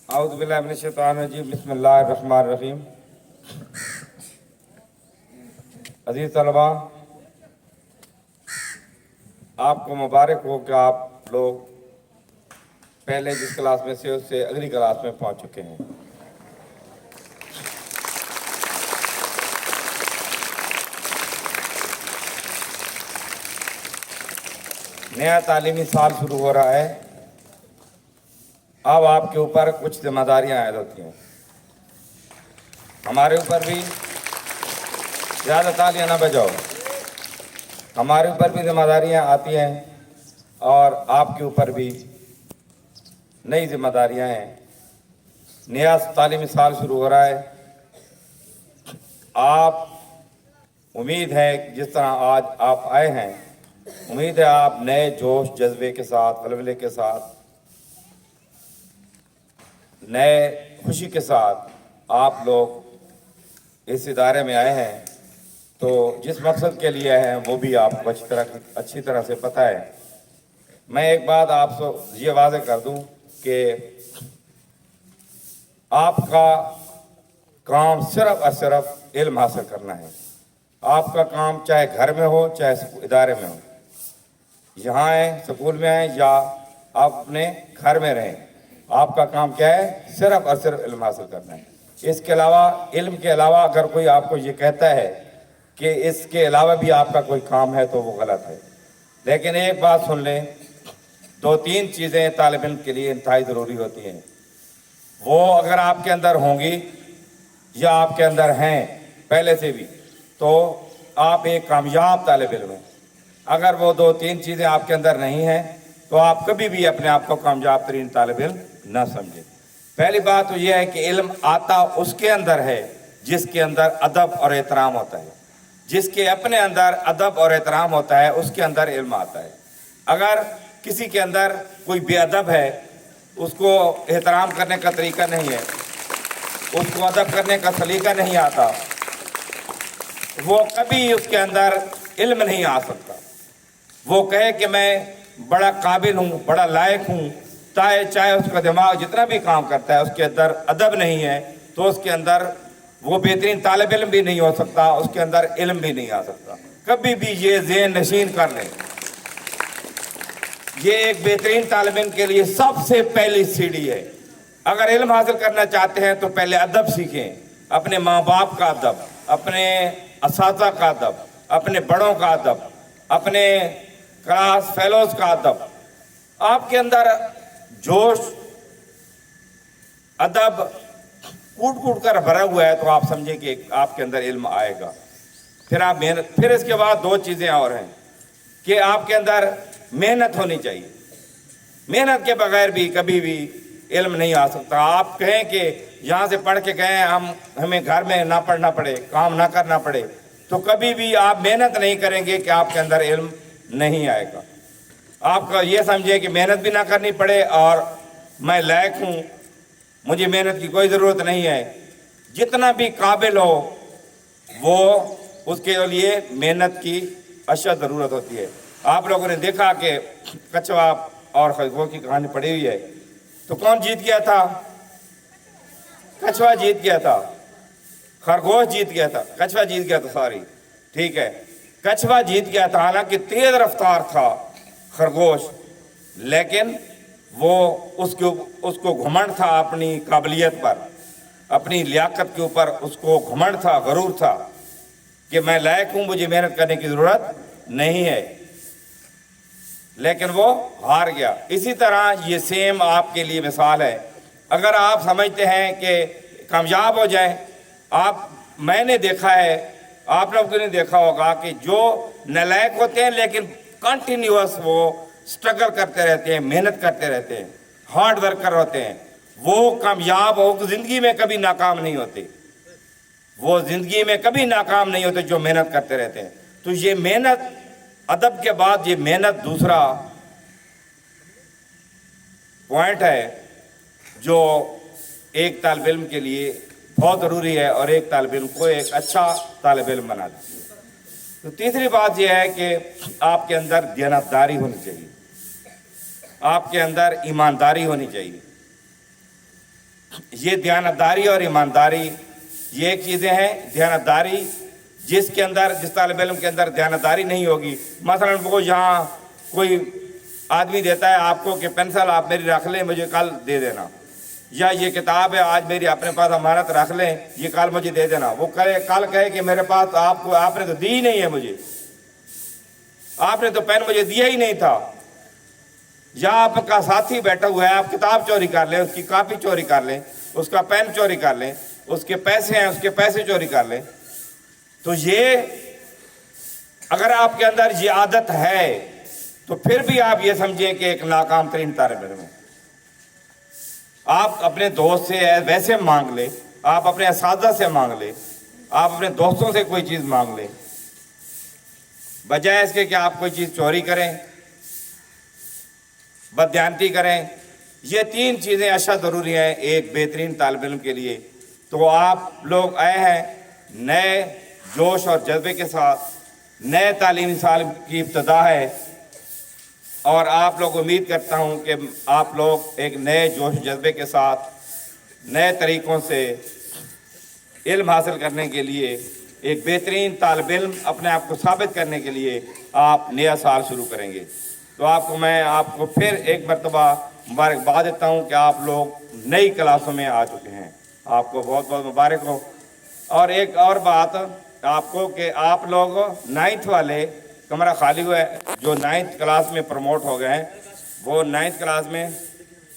आउज़ु बिल्लाहि मिनश शैतानिर रजीम बिस्मिल्लाहिर रहमानिर रहीम। अज़ीज़ तलबा, आपको मुबारक हो कि आप लोग पहले जिस क्लास में से उससे अगली क्लास में पहुंच चुके हैं। नया तालीमी साल शुरू हो रहा है। अब आपके ऊपर कुछ जिम्मेदारियां आयद होती हैं। हमारे ऊपर भी ज़्यादा तालियां ना बजाओ। हमारे ऊपर भी जिम्मेदारियां आती हैं और आपके ऊपर भी नई जिम्मेदारियां हैं। नया तालीमी साल शुरू हो रहा है। आप उम्मीद है जिस तरह आज आप आए हैं, उम्मीद है आप नए जोश जज्बे के साथ, वलवले के साथ, नए खुशी के साथ आप लोग इस इदारे में आए हैं। तो जिस मकसद के लिए हैं वो भी आपको अच्छी तरह से पता है। मैं एक बात आपसे ये वाज़ेह कर दूं कि आपका काम सिर्फ और सिर्फ इल्म हासिल करना है। आपका काम चाहे घर में हो चाहे इदारे में हो, यहाँ आए, स्कूल में आए या आप अपने घर में रहें, आपका काम क्या है? सिर्फ और सिर्फ इल्म हासिल करना है। इसके अलावा, इल्म के अलावा अगर कोई आपको ये कहता है कि इसके अलावा भी आपका कोई काम है तो वो गलत है। लेकिन एक बात सुन लें, दो तीन चीज़ें तालिब इल्म के लिए इंतहाई ज़रूरी होती हैं। वो अगर आपके अंदर होंगी या आपके अंदर हैं पहले से भी, तो आप एक कामयाब तालिब इल्म हैं। अगर वो दो तीन चीज़ें आपके अंदर नहीं हैं तो आप कभी भी अपने आप को कामयाब तरीन तालिब इल्म ना समझें। पहली बात तो यह है कि इल्म आता उसके अंदर है जिसके अंदर अदब और एहतराम होता है। जिसके अपने अंदर अदब और एहतराम होता है उसके अंदर इल्म आता है। अगर किसी के अंदर कोई बेअदब है, उसको एहतराम करने का तरीका नहीं है, उसको अदब करने का सलीका नहीं आता, वो कभी उसके अंदर इल्म नहीं आ सकता। वो कहे कि मैं बड़ा काबिल हूँ, बड़ा लायक हूँ, चाहे उसका दिमाग जितना भी काम करता है उसके अंदर अदब नहीं है, तो उसके अंदर वो बेहतरीन तालिब इल्म भी नहीं हो सकता, उसके अंदर इल्म भी नहीं आ सकता। कभी भी ये ज़हन नशीन कर लें। ये एक बेहतरीन तालिब इल्म के लिए सबसे पहली सीढ़ी है। अगर इल्म हासिल करना चाहते हैं तो पहले अदब सीखें। अपने माँ बाप का अदब, अपने असातिज़ा का अदब, अपने बड़ों का अदब, अपने क्लास फेलोज का अदब। आपके अंदर जोश, अदब कूट कूट कर भरा हुआ है तो आप समझें कि आपके अंदर इल्म आएगा। फिर आप मेहनत, फिर इसके बाद दो चीज़ें और हैं कि आपके अंदर मेहनत होनी चाहिए। मेहनत के बगैर भी कभी भी इल्म नहीं आ सकता। आप कहें कि यहाँ से पढ़ के गए, हमें घर में ना पढ़ना पड़े, काम ना करना पड़े, तो कभी भी आप मेहनत नहीं करेंगे कि आपके अंदर इल्म नहीं आएगा। आपका ये समझे कि मेहनत भी ना करनी पड़े और मैं लायक हूँ, मुझे मेहनत की कोई ज़रूरत नहीं है। जितना भी काबिल हो वो उसके लिए मेहनत की अशद ज़रूरत होती है। आप लोगों ने देखा कि कछुआ और खरगोश की कहानी पड़ी हुई है, तो कौन जीत गया था? कछुआ जीत गया था, खरगोश जीत गया था, कछुआ जीत गया था, सॉरी, ठीक है, कछुआ जीत गया था। हालांकि तेज रफ्तार था खरगोश, लेकिन वो उसको घमंड था अपनी काबिलियत पर, अपनी लियाकत के ऊपर उसको घमंड था, गरूर था कि मैं लायक हूँ, मुझे मेहनत करने की ज़रूरत नहीं है, लेकिन वो हार गया। इसी तरह ये सेम आपके लिए मिसाल है। अगर आप समझते हैं कि कामयाब हो जाएं, मैंने देखा है, आप लोगों ने देखा होगा कि जो नालायक होते हैं लेकिन कंटिन्यूअस वो स्ट्रगल करते रहते हैं, मेहनत करते रहते हैं, हार्ड वर्कर होते हैं, वो कामयाब हो, ज़िंदगी में कभी नाकाम नहीं होते। वो ज़िंदगी में कभी नाकाम नहीं होते जो मेहनत करते रहते हैं। तो ये मेहनत, अदब के बाद ये मेहनत दूसरा पॉइंट है जो एक तालिब इल्म के लिए बहुत ज़रूरी है और एक तालिब इल्म को एक अच्छा तालिब इल्म बना देती है। तो तीसरी बात यह है कि आपके अंदर दयानतदारी होनी चाहिए, आपके अंदर ईमानदारी होनी चाहिए। ये दयानतदारी और ईमानदारी ये एक चीज़ें हैं। दयानतदारी जिसके अंदर, जिस तालिब इल्म के अंदर दयानतदारी नहीं होगी, मसलन वो यहाँ कोई आदमी देता है आपको कि पेंसिल आप मेरी रख लें, मुझे कल दे देना, या ये किताब है आज मेरी अपने पास अमानत रख लें, ये कल मुझे दे देना। वो कल कहे कि मेरे पास आपको, आपने तो दी ही नहीं है मुझे, आपने तो पेन मुझे दिया ही नहीं था। या आपका साथी बैठा हुआ है, आप किताब चोरी कर लें, उसकी कॉपी चोरी कर लें, उसका पेन चोरी कर लें, उसके पैसे हैं उसके पैसे चोरी कर लें, तो ये अगर आपके अंदर ये आदत है तो फिर भी आप ये समझें कि एक नाकाम तरीन तालिब इल्म है। आप अपने दोस्त से वैसे मांग ले, आप अपने असातिज़ा से मांग ले, आप अपने दोस्तों से कोई चीज़ मांग ले, बजाय इसके कि आप कोई चीज़ चोरी करें, बदयानती करें। ये 3 चीज़ें अशद ज़रूरी हैं एक बेहतरीन तालिब इल्म के लिए। तो आप लोग आए हैं नए जोश और जज्बे के साथ, नए तालीमी साल की इब्तिदा है, और आप लोग उम्मीद करता हूँ कि आप लोग एक नए जोश जज्बे के साथ नए तरीक़ों से इल्म हासिल करने के लिए, एक बेहतरीन तालिब इल्म अपने आप को साबित करने के लिए आप नया साल शुरू करेंगे। तो मैं आपको फिर एक मरतबा मुबारकबाद देता हूँ कि आप लोग नई क्लासों में आ चुके हैं, आपको बहुत बहुत मुबारक हो। और एक और बात आपको कि आप लोग 9th वाले, कमरा खाली हुआ है, जो 9th क्लास में प्रमोट हो गए हैं, वो 9th क्लास में